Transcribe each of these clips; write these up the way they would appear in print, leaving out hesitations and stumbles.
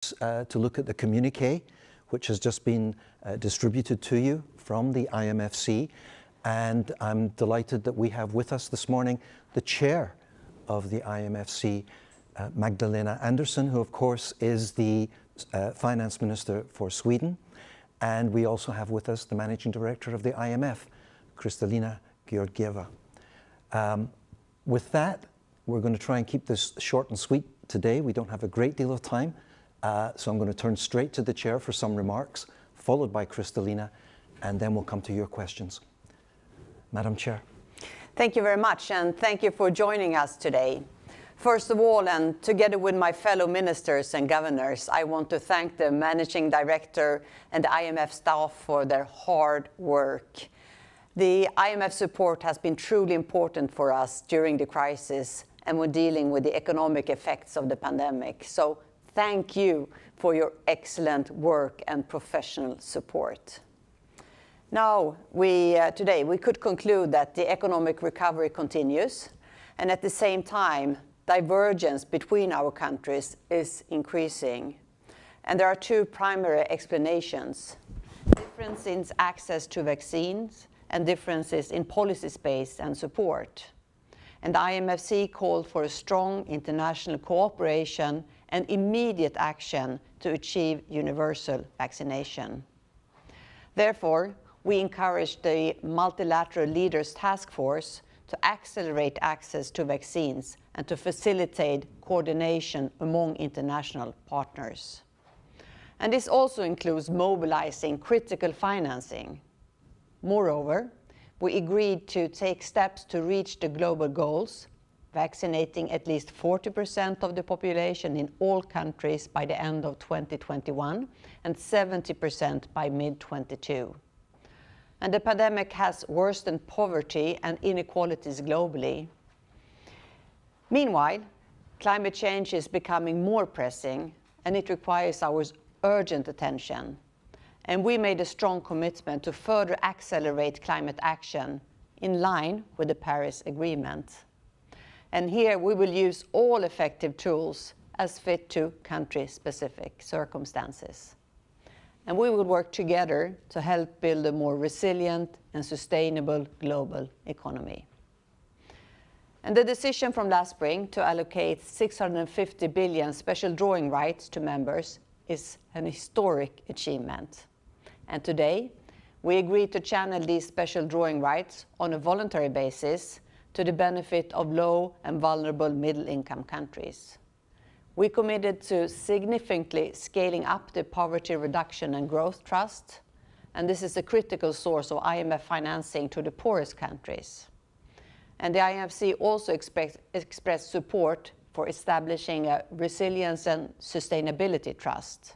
to look at the communiqué, which has just been distributed to you from the IMFC. And I'm delighted that we have with us this morning the chair of the IMFC, Magdalena Andersson, who of course is the finance minister for Sweden. And we also have with us the managing director of the IMF, Kristalina Georgieva. With that, we're going to try and keep this short and sweet today. We don't have a great deal of time. So I'm going to turn straight to the chair for some remarks, followed by Kristalina, and then we'll come to your questions. Madam Chair. Thank you very much, and thank you for joining us today. First of all, and together with my fellow ministers and governors, I want to thank the managing director and the IMF staff for their hard work. The IMF support has been truly important for us during the crisis and when dealing with the economic effects of the pandemic. So thank you for your excellent work and professional support. Now, today we could conclude that the economic recovery continues, and at the same time, divergence between our countries is increasing. And there are two primary explanations: difference in access to vaccines and differences in policy space and support. And the IMFC called for a strong international cooperation and immediate action to achieve universal vaccination. Therefore, we encouraged the Multilateral Leaders Task Force to accelerate access to vaccines and to facilitate coordination among international partners. And this also includes mobilizing critical financing. Moreover, we agreed to take steps to reach the global goals, vaccinating at least 40% of the population in all countries by the end of 2021 and 70% by mid-22. And the pandemic has worsened poverty and inequalities globally. Meanwhile, climate change is becoming more pressing, and it requires our urgent attention. And we made a strong commitment to further accelerate climate action in line with the Paris Agreement. And here we will use all effective tools as fit to country-specific circumstances. And we will work together to help build a more resilient and sustainable global economy. And the decision from last spring to allocate 650 billion special drawing rights to members is an historic achievement. And today, we agreed to channel these special drawing rights on a voluntary basis to the benefit of low and vulnerable middle-income countries. We committed to significantly scaling up the Poverty Reduction and Growth Trust, and this is a critical source of IMF financing to the poorest countries. And the IMFC also expressed support for establishing a Resilience and Sustainability Trust.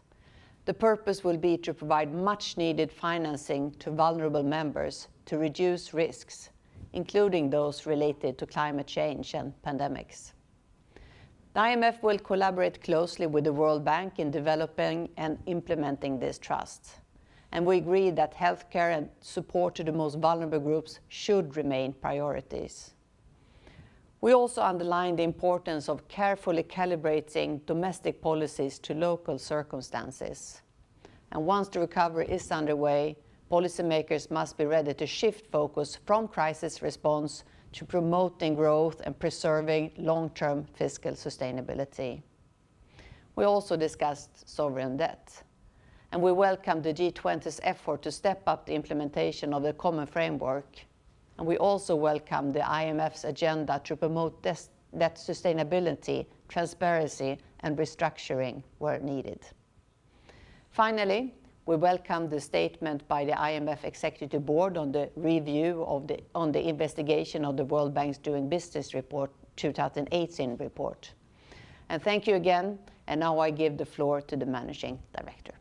The purpose will be to provide much-needed financing to vulnerable members to reduce risks, including those related to climate change and pandemics. The IMF will collaborate closely with the World Bank in developing and implementing this trust. And we agree that healthcare and support to the most vulnerable groups should remain priorities. We also underline the importance of carefully calibrating domestic policies to local circumstances. And once the recovery is underway, policymakers must be ready to shift focus from crisis response to promoting growth and preserving long-term fiscal sustainability. We also discussed sovereign debt. And we welcome the G20's effort to step up the implementation of the common framework. And we also welcome the IMF's agenda to promote debt sustainability, transparency, and restructuring where needed. Finally, we welcome the statement by the IMF Executive Board on the review of the investigation of the World Bank's Doing Business Report 2018 report. And thank you again, and now I give the floor to the Managing Director.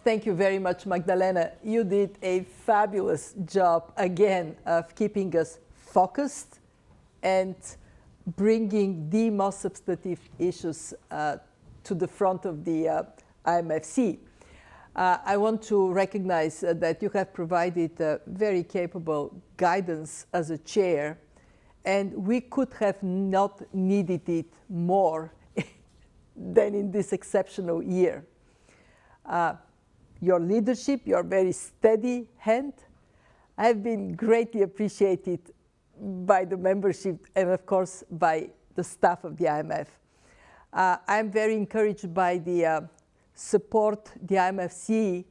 Thank you very much, Magdalena. You did a fabulous job again of keeping us focused and bringing the most substantive issues to the front of the IMFC. I want to recognize that you have provided very capable guidance as a chair, and we could have not needed it more than in this exceptional year. Your leadership, your very steady hand, have been greatly appreciated by the membership and, of course, by the staff of the IMF. I'm very encouraged by the support the IMFC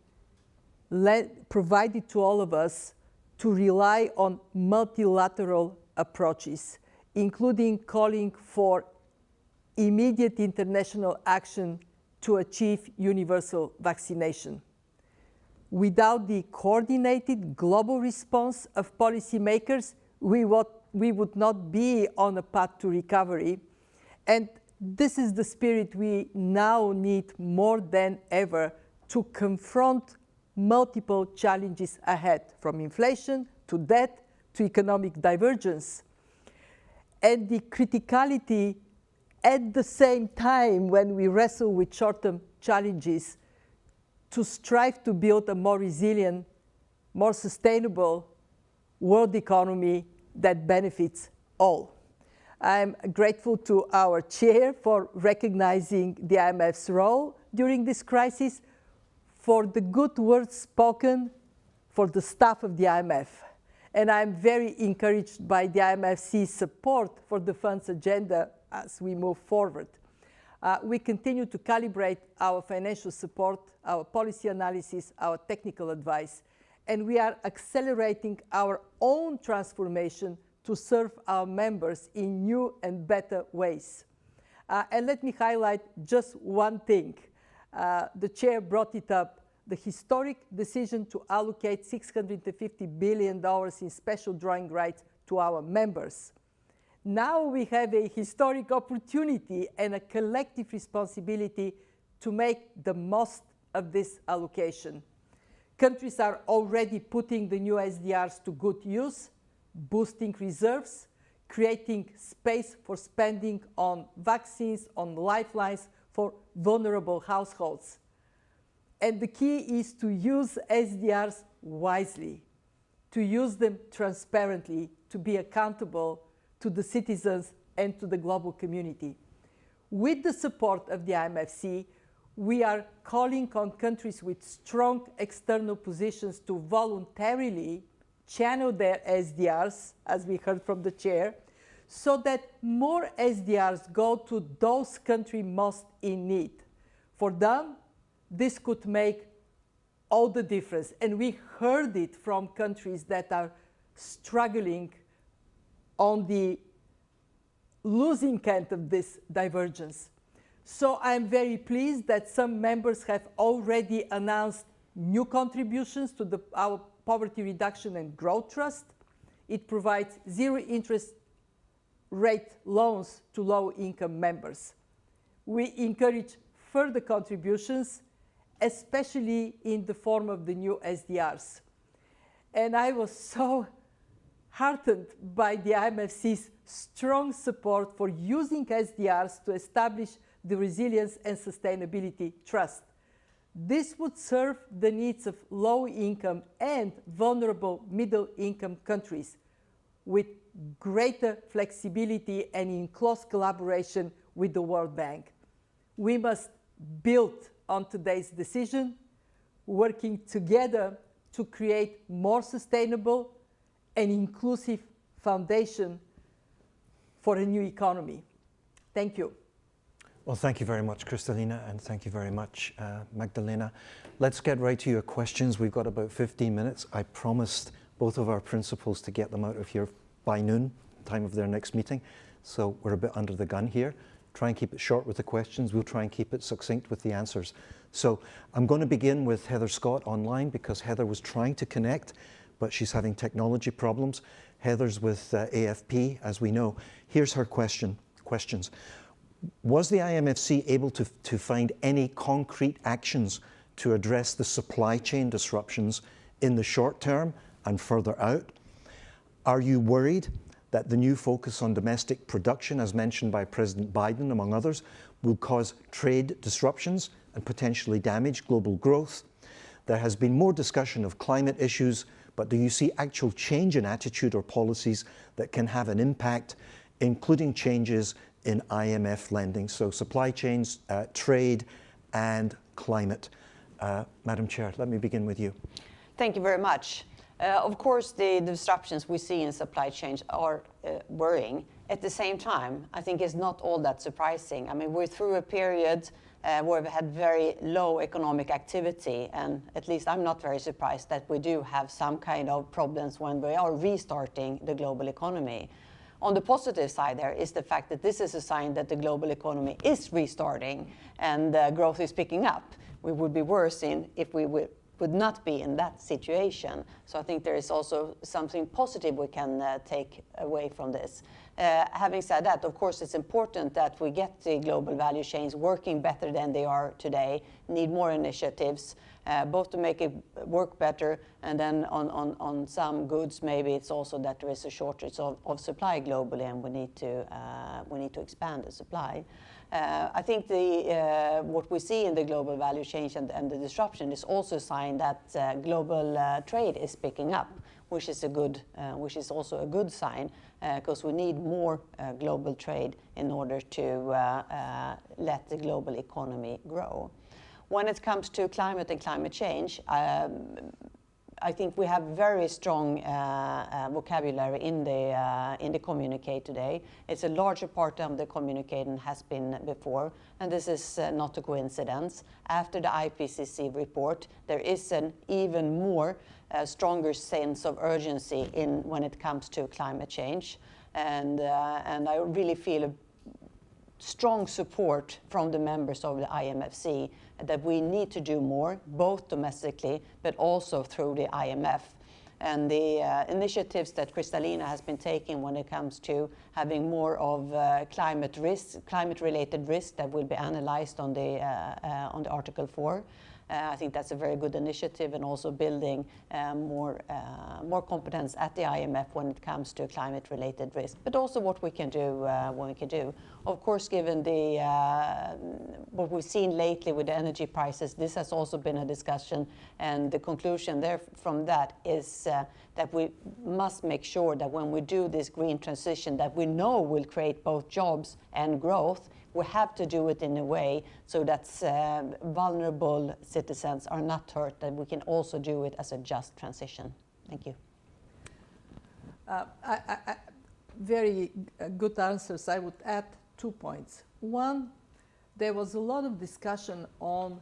provided to all of us to rely on multilateral approaches, including calling for immediate international action to achieve universal vaccination. Without the coordinated global response of policymakers, we would not be on a path to recovery. And this is the spirit we now need more than ever to confront multiple challenges ahead, from inflation to debt to economic divergence. And the criticality at the same time when we wrestle with short-term challenges to strive to build a more resilient, more sustainable world economy that benefits all. I'm grateful to our chair for recognizing the IMF's role during this crisis, for the good words spoken for the staff of the IMF. And I'm very encouraged by the IMFC's support for the fund's agenda as we move forward. We continue to calibrate our financial support, our policy analysis, our technical advice, and we are accelerating our own transformation to serve our members in new and better ways. And let me highlight just one thing. The chair brought it up, the historic decision to allocate $650 billion in special drawing rights to our members. Now we have a historic opportunity and a collective responsibility to make the most of this allocation. Countries are already putting the new SDRs to good use, boosting reserves, creating space for spending on vaccines, on lifelines for vulnerable households. And the key is to use SDRs wisely, to use them transparently, to be accountable to the citizens and to the global community. With the support of the IMFC, we are calling on countries with strong external positions to voluntarily channel their SDRs, as we heard from the chair, so that more SDRs go to those countries most in need. For them, this could make all the difference. And we heard it from countries that are struggling on the losing end of this divergence. So I'm very pleased that some members have already announced new contributions to our Poverty Reduction and Growth Trust. It provides zero interest rate loans to low-income members. We encourage further contributions, especially in the form of the new SDRs. And I was so heartened by the IMFC's strong support for using SDRs to establish the Resilience and Sustainability Trust. This would serve the needs of low-income and vulnerable middle-income countries with greater flexibility and in close collaboration with the World Bank. We must build on today's decision, working together to create more sustainable and inclusive foundation for a new economy. Thank you. Well, thank you very much, Kristalina, and thank you very much, Magdalena. Let's get right to your questions. We've got about 15 minutes. I promised both of our principals to get them out of here by noon, time of their next meeting. So we're a bit under the gun here. Try and keep it short with the questions. We'll try and keep it succinct with the answers. So I'm going to begin with Heather Scott online because Heather was trying to connect, but she's having technology problems. Heather's with AFP, as we know. Here's her questions. Was the IMFC able to find any concrete actions to address the supply chain disruptions in the short term and further out? Are you worried that the new focus on domestic production, as mentioned by President Biden, among others, will cause trade disruptions and potentially damage global growth? There has been more discussion of climate issues, but do you see actual change in attitude or policies that can have an impact, including changes in IMF lending. So supply chains, trade, and climate. Madam Chair, let me begin with you. Thank you very much. Of course, the disruptions we see in supply chains are worrying. At the same time, I think it's not all that surprising. I mean, we're through a period where we've had very low economic activity, and at least I'm not very surprised that we do have some kind of problems when we are restarting the global economy. On the positive side there is the fact that this is a sign that the global economy is restarting and growth is picking up. We would be worse if we would not be in that situation. So I think there is also something positive we can take away from this. Having said that, of course, it's important that we get the global value chains working better than they are today, need more initiatives, both to make it work better, and then on some goods, maybe it's also that there is a shortage of supply globally, and we need to expand the supply. I think what we see in the global value chain and the disruption is also a sign that global trade is picking up, which is also a good sign, because we need more global trade in order to let the global economy grow. When it comes to climate and climate change, I think we have very strong vocabulary in the communique today. It's a larger part of the communique than has been before, and this is not a coincidence. After the IPCC report, there is an even more stronger sense of urgency when it comes to climate change, and I really feel a strong support from the members of the IMFC that we need to do more, both domestically but also through the IMF. And the initiatives that Kristalina has been taking when it comes to having more of climate-related risk that will be analyzed on the Article 4. I think that's a very good initiative, and also building more competence at the IMF when it comes to climate-related risk, but also what we can do. Of course, given what we've seen lately with the energy prices, this has also been a discussion, and the conclusion there from that is that we must make sure that when we do this green transition that we know will create both jobs and growth, we have to do it in a way so that vulnerable citizens are not hurt, that we can also do it as a just transition. Thank you. Very good answers. I would add 2 points. One, there was a lot of discussion on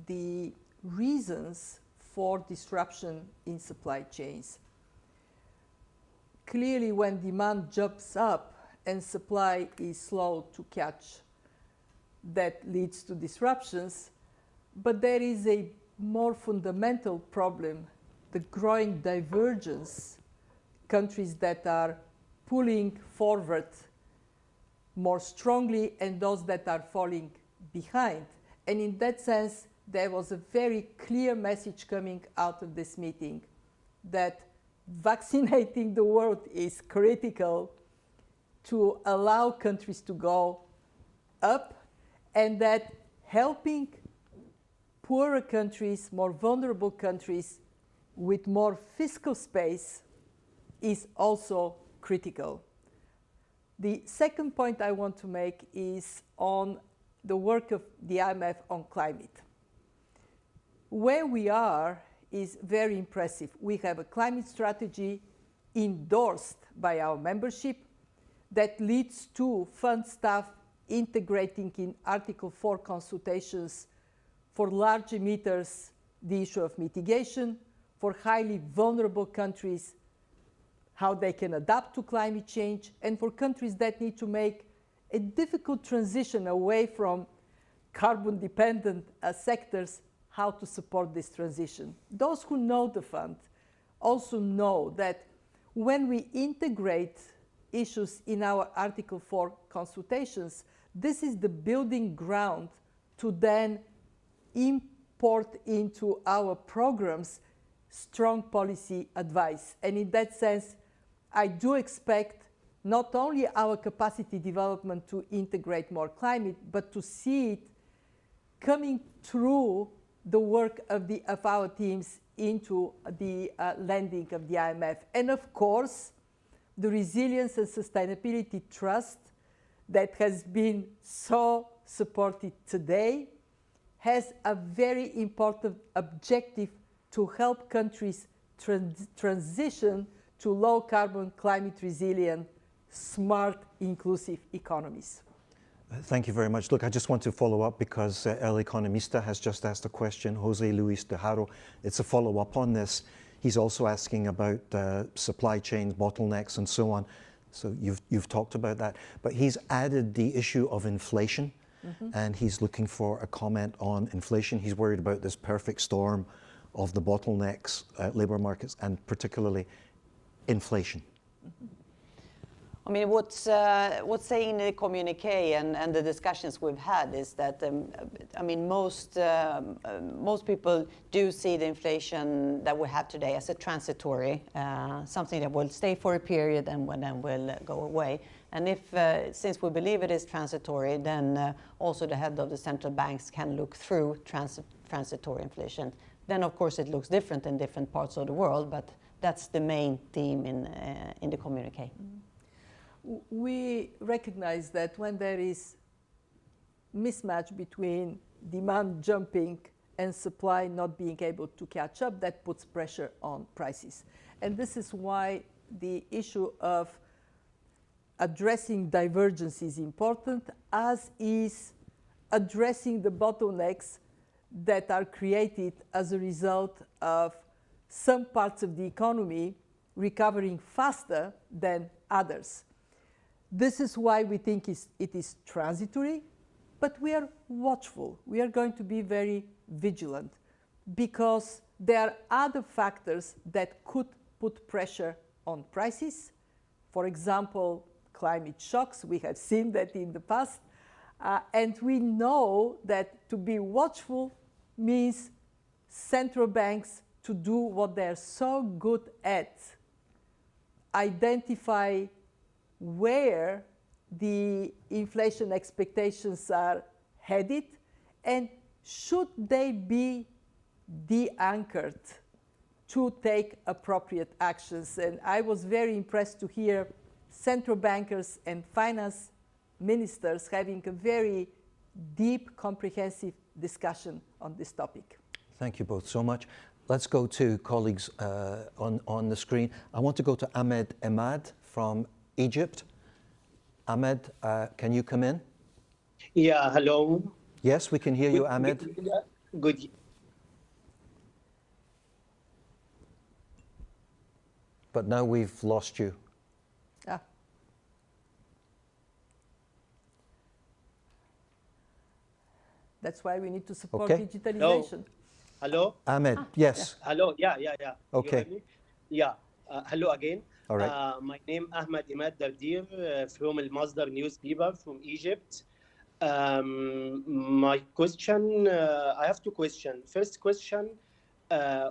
the reasons for disruption in supply chains. Clearly, when demand jumps up and supply is slow to catch, that leads to disruptions. But there is a more fundamental problem, the growing divergence, countries that are pulling forward more strongly and those that are falling behind. And in that sense, there was a very clear message coming out of this meeting that vaccinating the world is critical to allow countries to go up, and that helping poorer countries, more vulnerable countries with more fiscal space is also critical. The second point I want to make is on the work of the IMF on climate. Where we are is very impressive. We have a climate strategy endorsed by our membership that leads to fund staff integrating in Article 4 consultations for large emitters the issue of mitigation, for highly vulnerable countries how they can adapt to climate change, and for countries that need to make a difficult transition away from carbon-dependent sectors, how to support this transition. Those who know the fund also know that when we integrate issues in our Article 4 consultations, this is the building ground to then import into our programs strong policy advice. And in that sense, I do expect not only our capacity development to integrate more climate, but to see it coming through the work of our teams into the lending of the IMF. And of course, the resilience and sustainability trust that has been so supported today has a very important objective to help countries transition to low carbon, climate resilient, smart, inclusive economies. Thank you very much. Look, I just want to follow up because El Economista has just asked a question, Jose Luis de Haro. It's a follow-up on this. He's also asking about supply chains, bottlenecks, and so on. So you've talked about that. But he's added the issue of inflation, and he's looking for a comment on inflation. He's worried about this perfect storm of the bottlenecks, labor markets, and particularly inflation. I mean, what's saying in the communique and the discussions we've had is that, I mean, most people do see the inflation that we have today as a transitory, something that will stay for a period and then will go away. And if, since we believe it is transitory, then also the head of the central banks can look through transitory inflation. Then, of course, it looks different in different parts of the world, but that's the main theme in the communique. We recognize that when there is mismatch between demand jumping and supply not being able to catch up, that puts pressure on prices. And this is why the issue of addressing divergence is important, as is addressing the bottlenecks that are created as a result of some parts of the economy recovering faster than others. This is why we think it is transitory, but we are watchful. We are going to be very vigilant because there are other factors that could put pressure on prices. For example, climate shocks. We have seen that in the past. And we know that to be watchful means central banks to do what they're so good at, identify where the inflation expectations are headed, and should they be de-anchored to take appropriate actions. And I was very impressed to hear central bankers and finance ministers having a very deep, comprehensive discussion on this topic. Thank you both so much. Let's go to colleagues on the screen. I want to go to Ahmed Emad from Egypt. Ahmed, can you come in? Yeah, hello. Yes, we can hear you, Ahmed. Good. But now we've lost you. Ah. That's why we need to support digitalization. Hello? Ahmed, yes. Yeah. Hello, yeah. Okay. You hear me? Yeah. Hello again. All right. My name Ahmed Imad Dardir from Al Masdar newspaper from Egypt. My question, I have two questions. First question,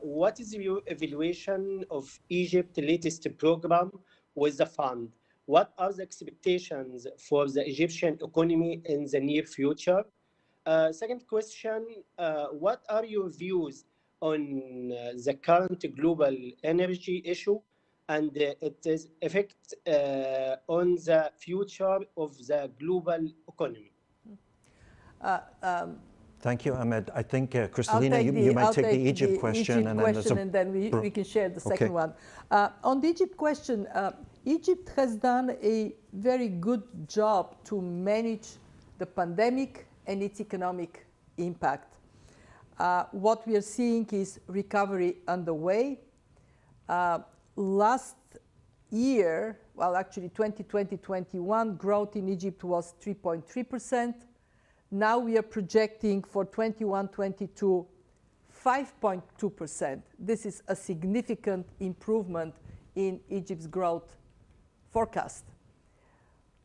what is your evaluation of Egypt's latest program with the fund? What are the expectations for the Egyptian economy in the near future? Second question, what are your views on the current global energy issue and its effect on the future of the global economy? Thank you, Ahmed. I think, Kristalina, you might take the Egypt question. And then we can share the second one. On the Egypt question, Egypt has done a very good job to manage the pandemic and its economic impact. What we are seeing is recovery underway. Last year, well, actually 2020-21, growth in Egypt was 3.3%. Now we are projecting for 21-22, 5.2%. This is a significant improvement in Egypt's growth forecast.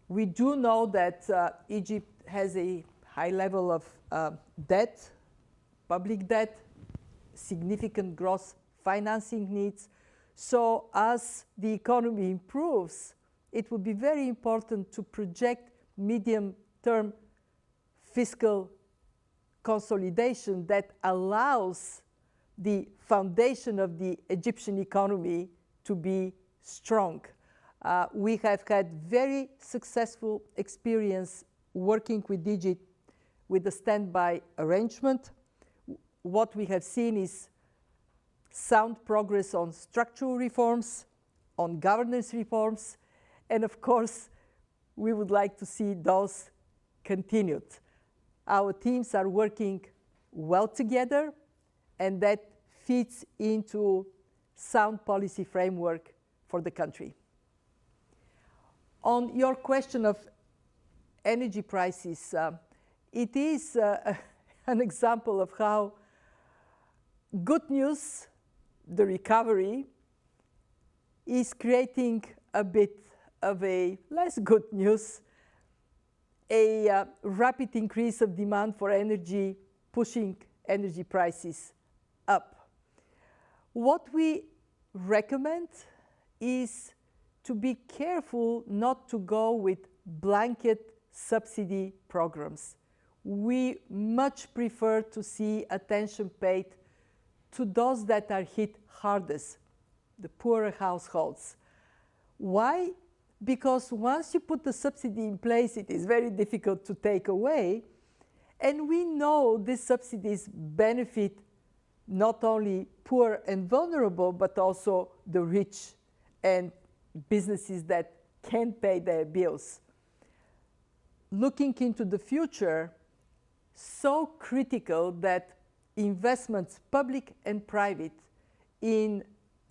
We do know that Egypt has a high level of debt, public debt, significant gross financing needs. So as the economy improves, it will be very important to project medium-term fiscal consolidation that allows the foundation of the Egyptian economy to be strong. We have had very successful experience working with DG with the standby arrangement. What we have seen is sound progress on structural reforms, on governance reforms, and of course, we would like to see those continued. Our teams are working well together, and that fits into sound policy framework for the country. On your question of energy prices, it is an example of how good news, the recovery, is creating a bit of a less good news, a rapid increase of demand for energy, pushing energy prices up. What we recommend is to be careful not to go with blanket subsidy programs. We much prefer to see attention paid to those that are hit hardest, the poorer households. Why? Because once you put the subsidy in place, it is very difficult to take away. And we know these subsidies benefit not only poor and vulnerable, but also the rich and businesses that can't pay their bills. Looking into the future, so critical that investments, public and private, in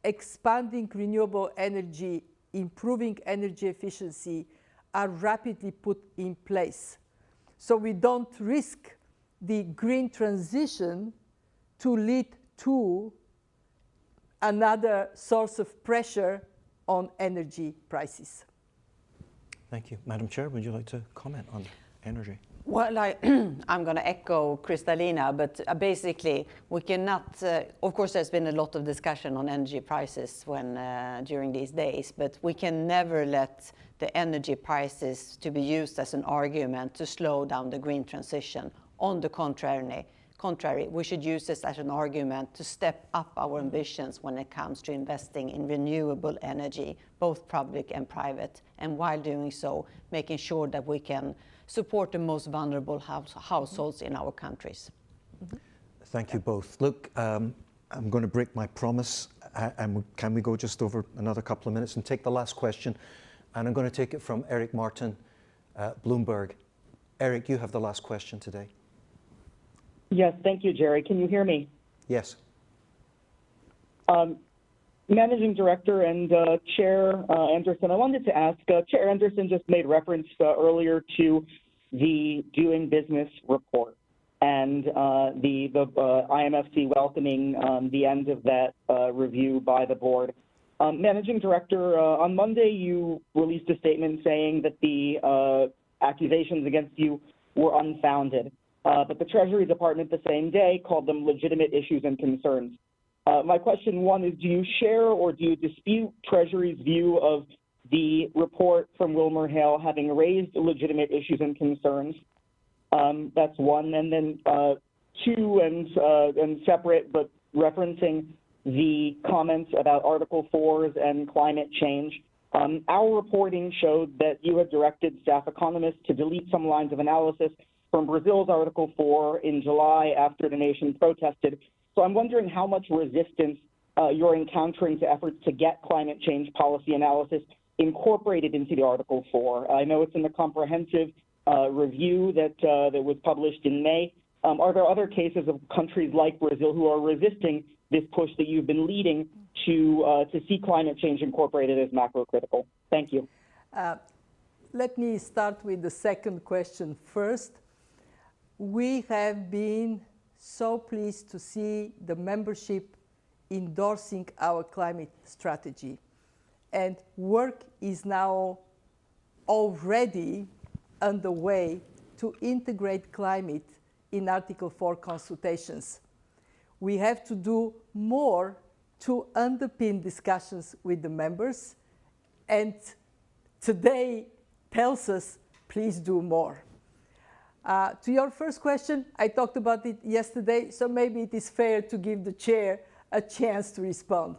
expanding renewable energy, improving energy efficiency, are rapidly put in place. So we don't risk the green transition to lead to another source of pressure on energy prices. Thank you. Madam Chair, would you like to comment on energy? Well, I'm going to echo Kristalina, but basically we cannot, of course there's been a lot of discussion on energy prices during these days, but we can never let the energy prices to be used as an argument to slow down the green transition. On the contrary, we should use this as an argument to step up our ambitions when it comes to investing in renewable energy, both public and private, and while doing so, making sure that we can support the most vulnerable households in our countries. Thank you both. Look, I'm going to break my promise, and can we go just over another couple of minutes and take the last question? And I'm going to take it from Eric Martin, Bloomberg. Eric, you have the last question today. Yes, thank you, Gerry. Can you hear me? Yes. Managing Director and Chair Andersson, I wanted to ask, Chair Andersson just made reference earlier to the Doing Business report and the IMFC welcoming the end of that review by the board. Managing Director, on Monday you released a statement saying that the accusations against you were unfounded, but the Treasury Department the same day called them legitimate issues and concerns. My question one is, do you share or do you dispute Treasury's view of the report from WilmerHale having raised legitimate issues and concerns? That's one. And then two, and separate, but referencing the comments about Article 4s and climate change. Our reporting showed that you had directed staff economists to delete some lines of analysis from Brazil's Article 4 in July after the nation protested. So I'm wondering how much resistance you're encountering to efforts to get climate change policy analysis incorporated into the Article 4. I know it's in the comprehensive review that was published in May. Are there other cases of countries like Brazil who are resisting this push that you've been leading to see climate change incorporated as macro-critical? Thank you. Let me start with the second question first. We have been so pleased to see the membership endorsing our climate strategy. And work is now already underway to integrate climate in Article 4 consultations. We have to do more to underpin discussions with the members, and today tells us, please do more. To your first question, I talked about it yesterday, so maybe it is fair to give the chair a chance to respond.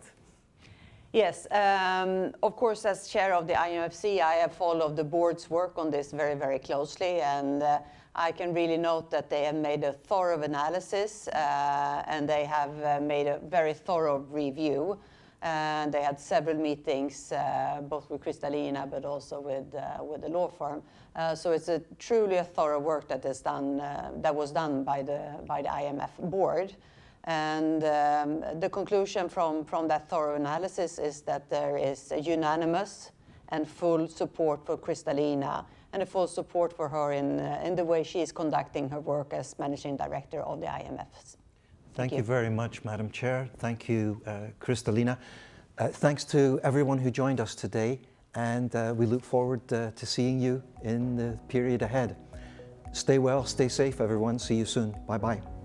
Yes, of course, as chair of the IMFC, I have followed the board's work on this very, very closely, and I can really note that they have made a thorough analysis, and they have made a very thorough review. And they had several meetings, both with Kristalina, but also with the law firm. So it's truly a thorough work that is done, that was done by the IMF board. And the conclusion from that thorough analysis is that there is a unanimous and full support for Kristalina, and a full support for her in the way she is conducting her work as managing director of the IMF. Thank you very much, Madam Chair. Thank you, Kristalina. Thanks to everyone who joined us today, and we look forward to seeing you in the period ahead. Stay well, stay safe, everyone. See you soon. Bye-bye.